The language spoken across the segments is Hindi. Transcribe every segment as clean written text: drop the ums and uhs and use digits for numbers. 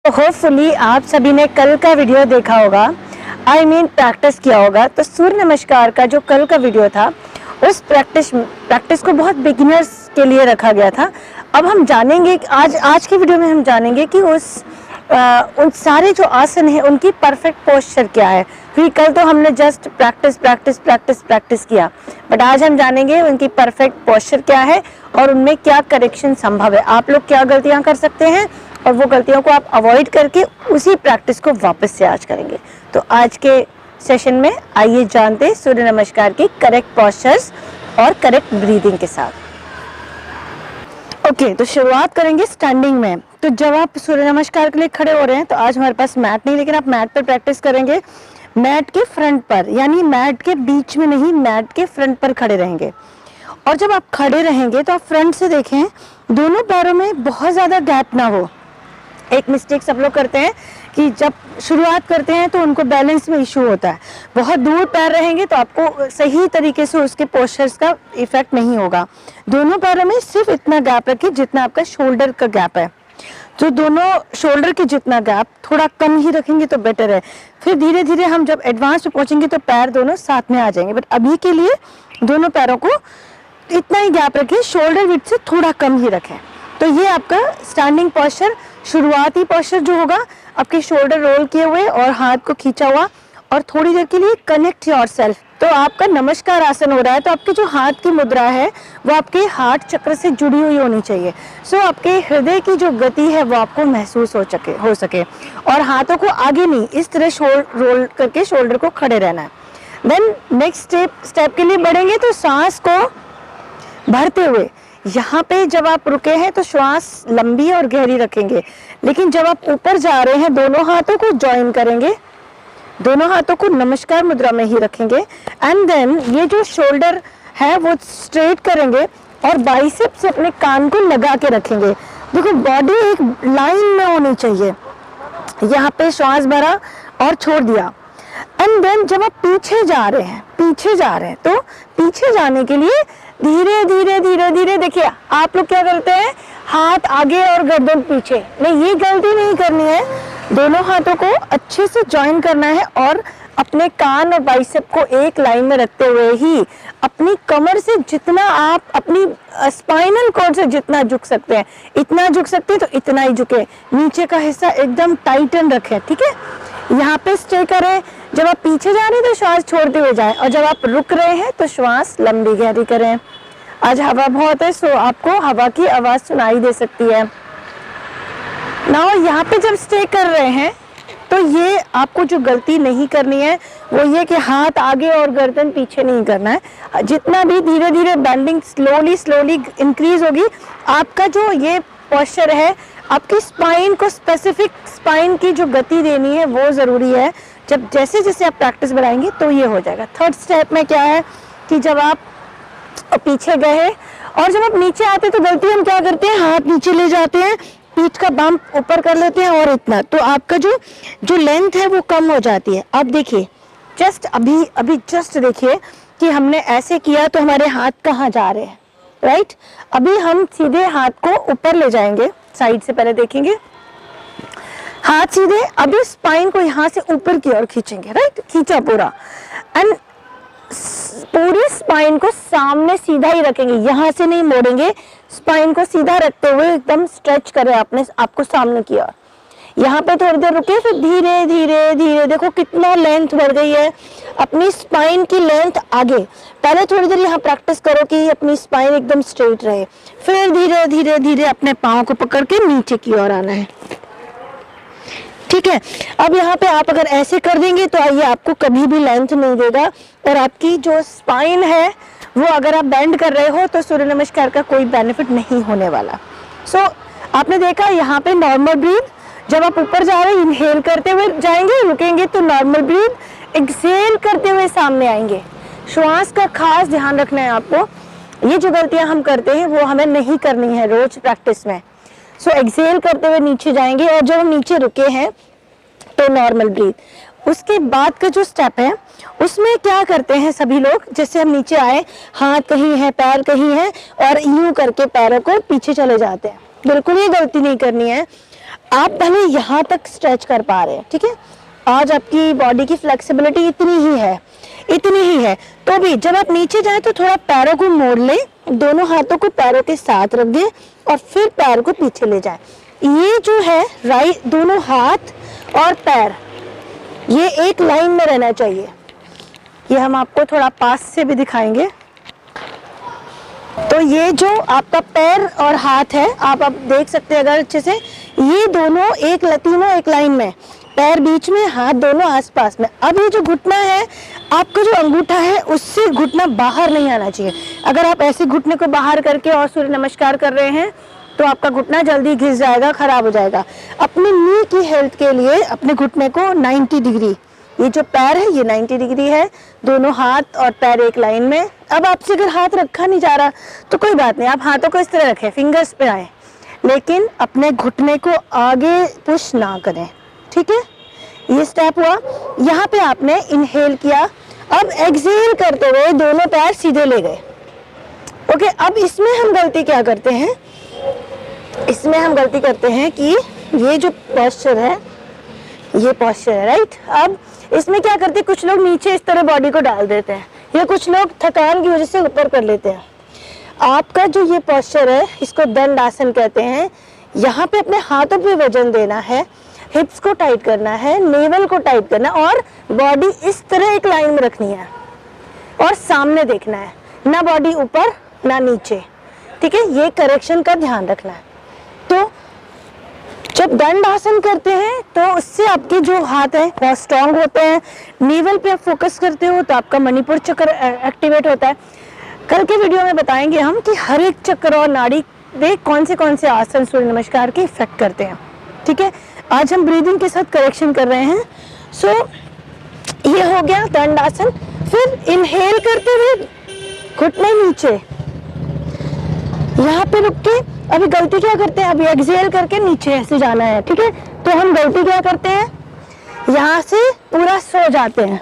होपफुली आप सभी ने कल का वीडियो देखा होगा, प्रैक्टिस किया होगा। तो सूर्य नमस्कार का जो कल का वीडियो था, उस प्रैक्टिस को बहुत बिगिनर्स के लिए रखा गया था। अब हम जानेंगे, आज की वीडियो में हम जानेंगे कि उन सारे जो आसन हैं उनकी परफेक्ट पोस्चर क्या है। क्योंकि कल तो हमने जस्ट प्रैक्टिस किया, बट आज हम जानेंगे उनकी परफेक्ट पोस्चर क्या है और उनमें क्या करेक्शन संभव है। आप लोग क्या गलतियां कर सकते हैं और वो गलतियों को आप अवॉइड करके उसी प्रैक्टिस को वापस से आज करेंगे। तो आज के सेशन में आइए जानते हैं सूर्य नमस्कार की करेक्ट पोस्चर्स और करेक्ट ब्रीदिंग के साथ। ओके, तो शुरुआत करेंगे स्टैंडिंग में। तो जब आप सूर्य नमस्कार के लिए खड़े हो रहे हैं तो आज हमारे पास मैट नहीं, लेकिन आप मैट पर प्रैक्टिस करेंगे। मैट के फ्रंट पर, यानी मैट के बीच में नहीं, मैट के फ्रंट पर खड़े रहेंगे। और जब आप खड़े रहेंगे तो आप फ्रंट से देखें, दोनों पैरों में बहुत ज़्यादा गैप ना हो। एक मिस्टेक सब लोग करते हैं कि जब शुरुआत करते हैं तो उनको बैलेंस में इशू होता है। बहुत दूर पैर रहेंगे तो आपको सही तरीके से उसके पोस्चर्स का इफेक्ट नहीं होगा। दोनों पैरों में सिर्फ इतना गैप रखिए जितना आपका शोल्डर का गैप है। तो दोनों शोल्डर के जितना गैप थोड़ा कम ही रखेंगे तो बेटर है। फिर धीरे धीरे हम जब एडवांस पे पहुंचेंगे तो पैर दोनों साथ में आ जाएंगे, बट अभी के लिए दोनों पैरों को इतना ही गैप रखिए, शोल्डर विड्थ से थोड़ा कम ही रखें। तो ये आपका स्टैंडिंग पोस्चर, शुरुआती पोस्चर जो होगा, आपके शोल्डर रोल किए हुए और हाथ को खींचा हुआ और थोड़ी देर के लिए कनेक्ट योरसेल्फ। तो आपका नमस्कार आसन हो रहा है, तो आपके जो हाथ की मुद्रा है वो आपके हार्ट चक्र से जुड़ी हुई होनी चाहिए। सो आपके हृदय की जो गति है वो आपको महसूस हो सके और हाथों को आगे नहीं, इस तरह रोल करके शोल्डर को खड़े रहना है। देन नेक्स्ट स्टेप के लिए बढ़ेंगे तो सांस को भरते हुए, यहाँ पे जब आप रुके हैं तो श्वास लंबी और गहरी रखेंगे, लेकिन जब आप ऊपर जा रहे हैं दोनों हाथों को ज्वाइन करेंगे, दोनों हाथों को नमस्कार मुद्रा में ही रखेंगे। एंड देन ये जो शोल्डर है वो स्ट्रेट करेंगे और बाइसेप से अपने कान को लगा के रखेंगे। देखो, बॉडी एक लाइन में होनी चाहिए। यहाँ पे श्वास भरा और छोड़ दिया। एंड देन जब आप पीछे जा रहे हैं तो पीछे जाने के लिए धीरे धीरे देखिए, आप लोग क्या करते हैं, हाथ आगे और गर्दन पीछे। नहीं, ये गलती नहीं करनी है। दोनों हाथों को अच्छे से ज्वाइन करना है और अपने कान और बाइसेप को एक लाइन में रखते हुए ही अपनी कमर से जितना आप अपनी स्पाइनल कॉर्ड से जितना झुक सकते हैं, इतना झुक सकते हैं तो इतना ही झुके। नीचे का हिस्सा एकदम टाइटन रखें, ठीक है। यहाँ पे स्टे करें। जब आप पीछे जा रहे हैं तो श्वास छोड़ते हुए जाएं और जब आप रुक रहे हैं तो श्वास लंबी गहरी करें। आज हवा बहुत है, सो आपको हवा की आवाज सुनाई दे सकती है। नाउ यहाँ पे जब स्टे कर रहे हैं तो ये आपको जो गलती नहीं करनी है वो ये कि हाथ आगे और गर्दन पीछे नहीं करना है। जितना भी धीरे धीरे बेंडिंग स्लोली इंक्रीज होगी, आपका जो ये पोस्चर है, आपकी स्पाइन को स्पेसिफिक स्पाइन की जो गति देनी है वो ज़रूरी है। जब जैसे आप प्रैक्टिस बढ़ाएंगे तो ये हो जाएगा। थर्ड स्टेप में क्या है कि जब आप पीछे गए और जब आप नीचे आते हैं तो गलती हम क्या करते हैं, हाथ नीचे ले जाते हैं, पीठ का बम्प ऊपर कर लेते हैं और इतना, तो आपका जो लेंथ है वो कम हो जाती है। अब देखिए, जस्ट अभी जस्ट देखिए कि हमने ऐसे किया तो हमारे हाथ कहाँ जा रहे हैं, राइट। अभी हम सीधे हाथ को ऊपर ले जाएंगे, साइड से पहले देखेंगे, हाथ सीधे, अभी स्पाइन को यहाँ से ऊपर की ओर खींचेंगे, राइट, खींचा पूरा, एंड पूरी स्पाइन को सामने सीधा ही रखेंगे, यहाँ से नहीं मोड़ेंगे। स्पाइन को सीधा रखते हुए एकदम स्ट्रेच करें आपको सामने की ओर। यहाँ पे थोड़ी देर रुके, फिर धीरे धीरे देखो कितना लेंथ बढ़ गई है, अपनी स्पाइन की लेंथ आगे। पहले थोड़ी देर यहाँ प्रैक्टिस करो कि अपनी स्पाइन एकदम स्ट्रेट रहे, फिर धीरे धीरे अपने पाँव को पकड़ के नीचे की ओर आना है, ठीक है। अब यहाँ पे आप अगर ऐसे कर देंगे तो ये आपको कभी भी लेंथ नहीं देगा और आपकी जो स्पाइन है वो, अगर आप बेंड कर रहे हो तो सूर्य नमस्कार का कोई बेनिफिट नहीं होने वाला। सो आपने देखा यहाँ पे नॉर्मल ब्रीथ, जब आप ऊपर जा रहे हैं इनहेल करते हुए जाएंगे, रुकेंगे तो नॉर्मल ब्रीथ, एक्सहेल करते हुए सामने आएंगे। श्वास का खास ध्यान रखना है आपको। ये जो गलतियां हम करते हैं वो हमें नहीं करनी है रोज प्रैक्टिस में। सो एक्सहेल करते हुए नीचे जाएंगे और जब हम नीचे रुके हैं तो नॉर्मल ब्रीथ। उसके बाद का जो स्टेप है उसमें क्या करते हैं सभी लोग, जैसे हम नीचे आए, हाथ कहीं है, पैर कहीं है और यूं करके पैरों को पीछे चले जाते हैं। बिल्कुल ये गलती नहीं करनी है। आप भले यहाँ तक स्ट्रेच कर पा रहे हैं, ठीक है, आज आपकी बॉडी की फ्लेक्सिबिलिटी इतनी ही है, तो भी जब आप नीचे जाएं तो थोड़ा पैरों को मोड़ लें, दोनों हाथों को पैरों के साथ रख दें और फिर पैर को पीछे ले जाएं। ये जो है राइट, दोनों हाथ और पैर ये एक लाइन में रहना चाहिए। ये हम आपको थोड़ा पास से भी दिखाएंगे। तो ये जो आपका पैर और हाथ है, आप देख सकते हैं अगर अच्छे से, ये दोनों तीनों एक लाइन में, पैर बीच में, हाथ दोनों आसपास में। अब ये जो घुटना है, आपका जो अंगूठा है उससे घुटना बाहर नहीं आना चाहिए। अगर आप ऐसे घुटने को बाहर करके और सूर्य नमस्कार कर रहे हैं तो आपका घुटना जल्दी घिस जाएगा, खराब हो जाएगा। अपने नी की हेल्थ के लिए अपने घुटने को 90 डिग्री, ये जो पैर है ये 90 डिग्री है, दोनों हाथ और पैर एक लाइन में। अब आपसे अगर हाथ रखा नहीं जा रहा तो कोई बात नहीं, आप हाथों को इस तरह रखें, फिंगर्स पे आए, लेकिन अपने घुटने को आगे पुश ना करें, ठीक है। ये स्टेप हुआ। यहाँ पे आपने इनहेल किया, अब एक्सहेल करते हुए दोनों पैर सीधे ले गए। ओके, अब इसमें हम गलती क्या करते हैं, इसमें हम गलती करते हैं कि ये जो पोस्चर है, ये पोस्चर है, राइट। अब इसमें क्या करते हैं, कुछ लोग नीचे इस तरह बॉडी को डाल देते हैं, या कुछ लोग थकान की वजह से ऊपर कर लेते हैं। आपका जो ये पोस्चर है इसको दंड आसन कहते हैं। यहाँ पे अपने हाथों पे वजन देना है, हिप्स को टाइट करना है, नेवल को टाइट करना है और बॉडी इस तरह एक लाइन में रखनी है और सामने देखना है, ना बॉडी ऊपर ना नीचे, ठीक है। ये करेक्शन का ध्यान रखना है। तो जब दंड आसन करते हैं तो उससे आपके जो हाथ है बहुत स्ट्रांग होते हैं। नेवल पे आप फोकस करते हो तो आपका मणिपुर चक्र एक्टिवेट होता है। कल के वीडियो में बताएंगे हम कि हर एक चक्र और नाड़ी वे कौन से आसन सूर्य नमस्कार के इफेक्ट करते हैं, ठीक है। आज हम ब्रीदिंग के साथ करेक्शन कर रहे हैं। सो ये हो गया दंड आसन। फिर इनहेल करते हुए घुटने नीचे, यहाँ पे रुक के, अभी गलती क्या करते हैं, अभी एक्सहेल करके नीचे ऐसे जाना है, ठीक है। तो हम गलती क्या करते हैं, यहाँ से पूरा सो जाते हैं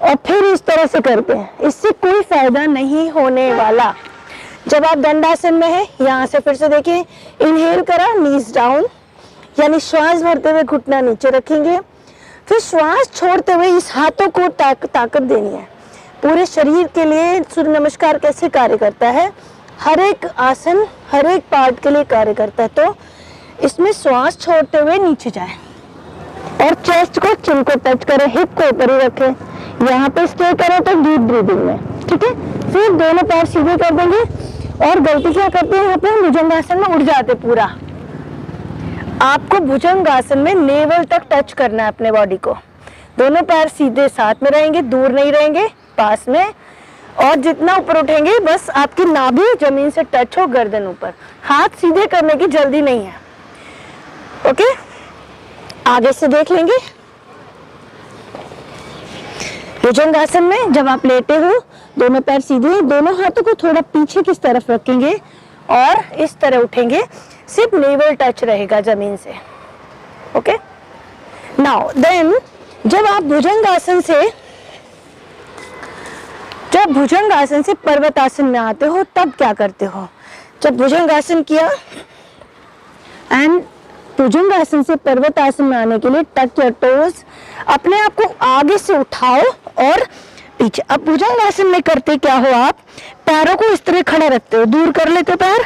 और फिर इस तरह से करते हैं, इससे कोई फायदा नहीं होने वाला। जब आप दंडासन में है, यहाँ से फिर से देखिए, इनहेल करा, नीज डाउन, यानी श्वास भरते हुए घुटना नीचे रखेंगे, फिर श्वास छोड़ते हुए इस हाथों को ताकत देनी है। पूरे शरीर के लिए सूर्य नमस्कार कैसे कार्य करता है, हर एक आसन हर एक पार्ट के लिए कार्य करता है। तो इसमें श्वास छोड़ते हुए नीचे जाए और चेस्ट को, चिन को टच करें, हिप को ऊपर ही रखें, यहाँ पे स्टे करें तो डीप ब्रीदिंग में, ठीक है। फिर दोनों पैर सीधे कर देंगे और गलती क्या करते हैं, यहाँ पे भुजंगासन में उड़ जाते पूरा। आपको भुजंगासन में नेवल तक टच करना है अपने बॉडी को। दोनों पैर सीधे साथ में रहेंगे, दूर नहीं रहेंगे, पास में, और जितना ऊपर उठेंगे बस आपकी नाभि जमीन से टच हो, गर्दन ऊपर। हाथ सीधे करने की जल्दी नहीं है, ओके। आगे से देख लेंगे। भुजंगासन में जब आप लेटे हो, दोनों पैर सीधे, दोनों हाथों को थोड़ा पीछे की तरफ रखेंगे और इस तरह उठेंगे, सिर्फ नेवल टच रहेगा जमीन से, ओके। नाउ देन जब आप भुजंगासन से पर्वतासन में आते हो तब क्या करते हो, जब भुजंगासन किया एंड भुजंगासन से पर्वतासन में आने के लिए टच योर टोज, अपने आप को आगे से उठाओ और पीछे। अब भुजंगासन में करते क्या हो, आप पैरों को इस तरह खड़ा रखते हो, दूर कर लेते हो पैर,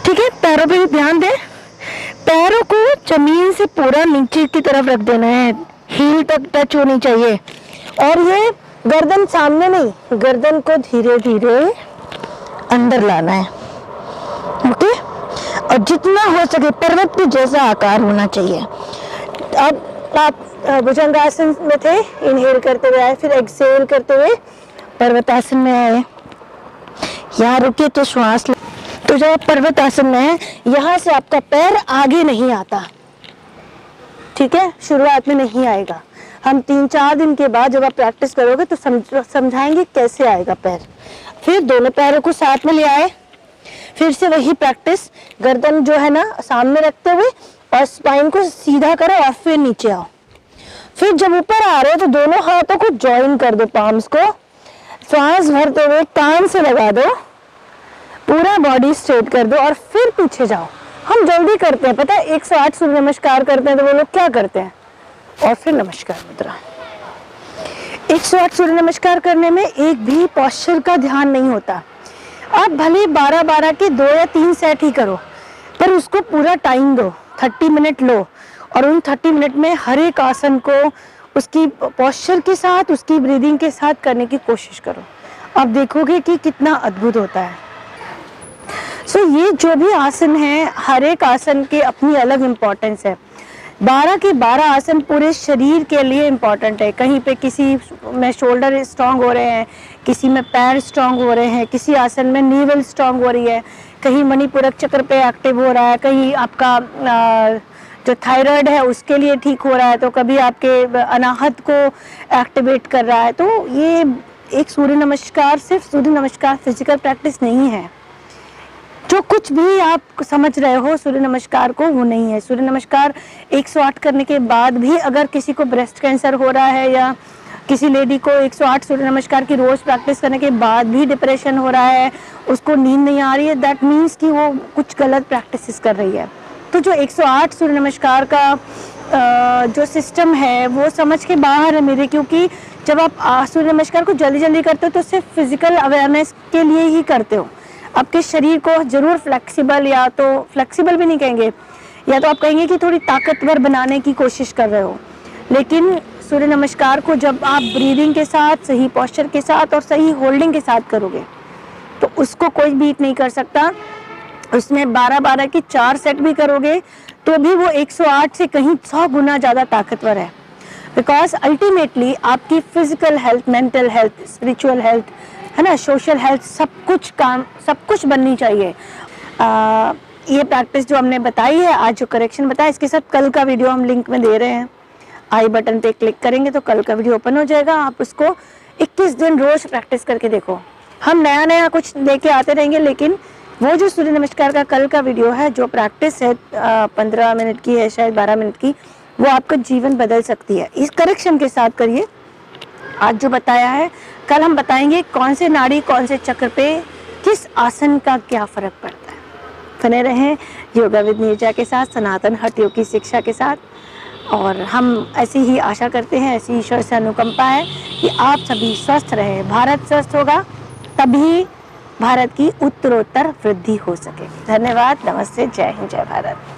ठीक है। पैरों पे भी ध्यान दें, पैरों को जमीन से पूरा नीचे की तरफ रख देना है, हील तक टच होनी चाहिए। और ये गर्दन सामने नहीं, गर्दन को धीरे धीरे अंदर लाना है, ओके। और जितना हो सके पर्वत के जैसा आकार होना चाहिए। अब आप भुजंगासन में थे, इनहेल करते हुए आए, फिर एक्सहेल करते हुए पर्वतासन में आए, यहाँ रुके तो श्वास। तो जब आप पर्वतासन में है, यहाँ से आपका पैर आगे नहीं आता, ठीक है, शुरुआत में नहीं आएगा। हम 3-4 दिन के बाद जब आप प्रैक्टिस करोगे तो समझाएंगे कैसे आएगा पैर। फिर दोनों पैरों को साथ में ले आए, फिर से वही प्रैक्टिस, गर्दन जो है ना सामने रखते हुए और स्पाइन को सीधा करो और फिर नीचे आओ। फिर जब ऊपर आ रहे हो तो दोनों हाथों को ज्वाइन कर दो, पाम्स को, श्वास भरते हुए कान से लगा दो, पूरा बॉडी स्ट्रेट कर दो और फिर पीछे जाओ। हम जल्दी करते हैं, पता है 108 सूर्य नमस्कार करते हैं तो वो लोग क्या करते हैं, और फिर नमस्कार मुद्रा। 108 सूर्य नमस्कार करने में एक भी पोस्चर का ध्यान नहीं होता। आप भले 12-12 के 2 या 3 सेट ही करो, पर उसको पूरा टाइम दो, 30 मिनट लो, और उन 30 मिनट में हर एक आसन को उसकी पोस्चर के साथ, उसकी ब्रीदिंग के साथ करने की कोशिश करो। आप देखोगे कि कितना अद्भुत होता है। सो ये जो भी आसन है, हर एक आसन की अपनी अलग इम्पोर्टेंस है। 12 के 12 आसन पूरे शरीर के लिए इम्पोर्टेंट है। कहीं पे किसी में शोल्डर स्ट्रांग हो रहे हैं, किसी में पैर स्ट्रांग हो रहे हैं, किसी आसन में नीवल स्ट्रांग हो रही है, कहीं मणिपुरक चक्र पे एक्टिव हो रहा है, कहीं आपका जो थायराइड है उसके लिए ठीक हो रहा है, तो कभी आपके अनाहत को एक्टिवेट कर रहा है। तो ये एक सूर्य नमस्कार सिर्फ सूर्य नमस्कार फिजिकल प्रैक्टिस नहीं है। जो कुछ भी आप समझ रहे हो सूर्य नमस्कार को, वो नहीं है। सूर्य नमस्कार 108 करने के बाद भी अगर किसी को ब्रेस्ट कैंसर हो रहा है, या किसी लेडी को 108 सूर्य नमस्कार की रोज प्रैक्टिस करने के बाद भी डिप्रेशन हो रहा है, उसको नींद नहीं आ रही है, दैट मीन्स कि वो कुछ गलत प्रैक्टिसेस कर रही है। तो जो 108 सूर्य नमस्कार का जो सिस्टम है वो समझ के बाहर है मेरे, क्योंकि जब आप सूर्य नमस्कार को जल्दी जल्दी करते हो तो सिर्फ फिजिकल अवेयरनेस के लिए ही करते हो। आपके शरीर को जरूर फ्लेक्सिबल, या तो फ्लेक्सिबल भी नहीं कहेंगे, या तो आप कहेंगे कि थोड़ी ताकतवर बनाने की कोशिश कर रहे हो। लेकिन सूर्य नमस्कार को जब आप ब्रीदिंग के साथ, सही पोस्चर के साथ और सही होल्डिंग के साथ करोगे तो उसको कोई बीट नहीं कर सकता। उसमें 12-12 की 4 सेट भी करोगे तो भी वो 108 से कहीं 100 गुना ज़्यादा ताकतवर है। बिकॉज अल्टीमेटली आपकी physical health, mental health, spiritual health, है ना, सोशल हेल्थ, सब कुछ बननी चाहिए। ये प्रैक्टिस जो हमने बताई है, आज जो करेक्शन बताया, इसके साथ कल का वीडियो हम लिंक में दे रहे हैं। आई बटन पे क्लिक करेंगे तो कल का वीडियो ओपन हो जाएगा। आप उसको 21 दिन रोज प्रैक्टिस करके देखो। हम नया नया कुछ लेके आते रहेंगे, लेकिन वो जो सूर्य नमस्कार का कल का वीडियो है, जो प्रैक्टिस है 15 मिनट की है, शायद 12 मिनट की, वो आपका जीवन बदल सकती है। इस करेक्शन के साथ करिए आज जो बताया है। कल हम बताएंगे कौन से नाड़ी, कौन से चक्र पे किस आसन का क्या फर्क पड़ता है। बने रहें योगा विद नीरजा के साथ, सनातन हठ योग की शिक्षा के साथ। और हम ऐसी ही आशा करते हैं, ऐसी ईश्वर से अनुकंपा है कि आप सभी स्वस्थ रहें। भारत स्वस्थ होगा तभी भारत की उत्तरोत्तर वृद्धि हो सकेगी। धन्यवाद, नमस्ते, जय हिंद, जय भारत।